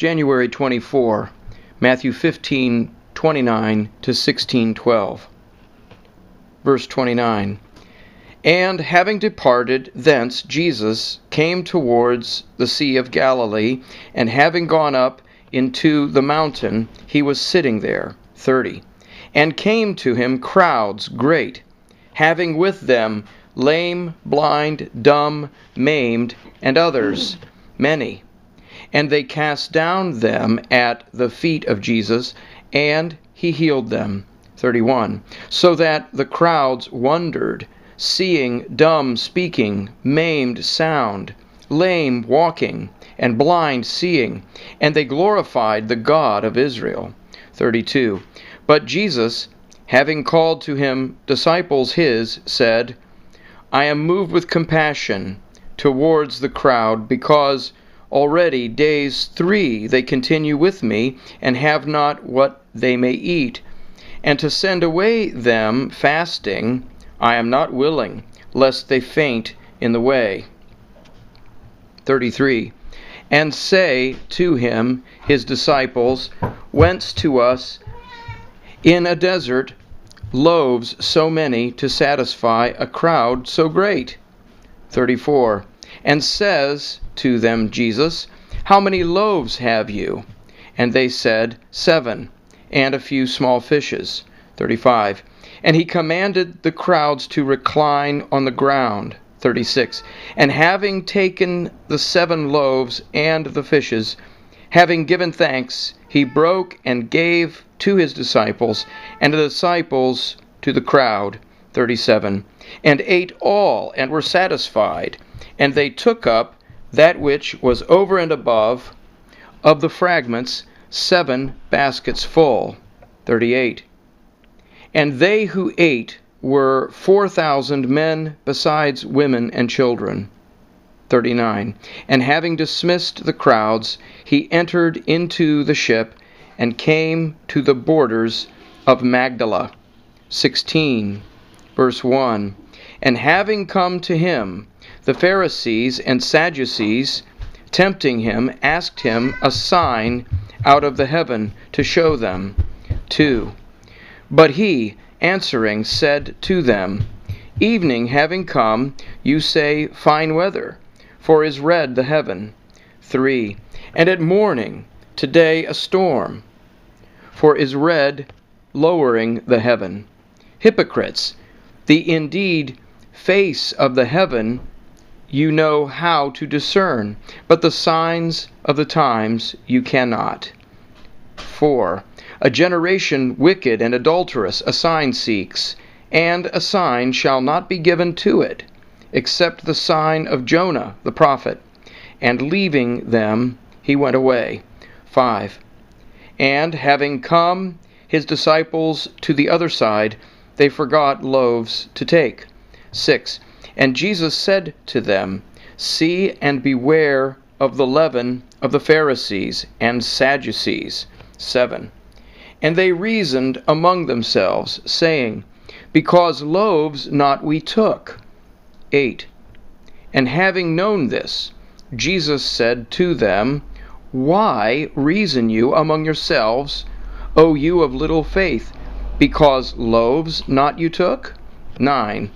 January 24, Matthew 15:29 to 16:12. Verse 29. And having departed thence, Jesus came towards the Sea of Galilee, and having gone up into the mountain, he was sitting there. 30. And came to him crowds great, having with them lame, blind, dumb, maimed, and others many. And they cast down them at the feet of Jesus, and he healed them. 31. So that the crowds wondered, seeing dumb speaking, maimed sound, lame walking, and blind seeing, and they glorified the God of Israel. 32. But Jesus, having called to him disciples his, said, I am moved with compassion towards the crowd, because already days 3 they continue with me, and have not what they may eat. And to send away them fasting, I am not willing, lest they faint in the way. 33. And say to him, his disciples, Whence to us in a desert loaves so many to satisfy a crowd so great? 34. And says to them Jesus, How many loaves have you? And they said, 7, and a few small fishes. 35. And he commanded the crowds to recline on the ground. 36. And having taken the 7 loaves and the fishes, having given thanks, he broke and gave to his disciples, and the disciples to the crowd. 37. And ate all, and were satisfied. And they took up that which was over and above of the fragments, 7 baskets full. 38. And they who ate were 4,000 men, besides women and children. 39. And having dismissed the crowds, he entered into the ship, and came to the borders of Magdala. 16. Verse 1. And having come to him, the Pharisees and Sadducees, tempting him, asked him a sign out of the heaven to show them. 2. But he, answering, said to them, Evening having come, you say, Fine weather, for is red the heaven. 3. And at morning, today a storm, for is red lowering the heaven. Hypocrites, the indeed face of the heaven you know how to discern, but the signs of the times you cannot. 4. A generation wicked and adulterous a sign seeks, and a sign shall not be given to it, except the sign of Jonah the prophet. And leaving them, he went away. 5. And having come his disciples to the other side, they forgot loaves to take. 6. And Jesus said to them, See and beware of the leaven of the Pharisees and Sadducees. 7. And they reasoned among themselves, saying, Because loaves not we took. 8. And having known this, Jesus said to them, Why reason you among yourselves, O you of little faith, because loaves not you took? 9.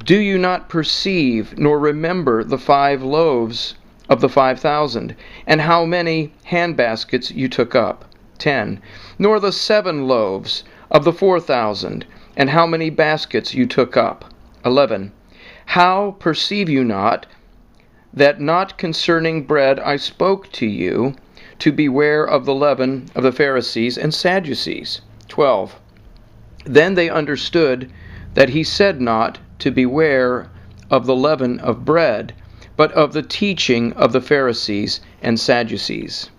Do you not perceive nor remember the 5 loaves of the 5,000, and how many handbaskets you took up? 10. Nor the 7 loaves of the 4,000, and how many baskets you took up? 11. How perceive you not that not concerning bread I spoke to you, to beware of the leaven of the Pharisees and Sadducees? 12. Then they understood that he said not to beware of the leaven of bread, but of the teaching of the Pharisees and Sadducees.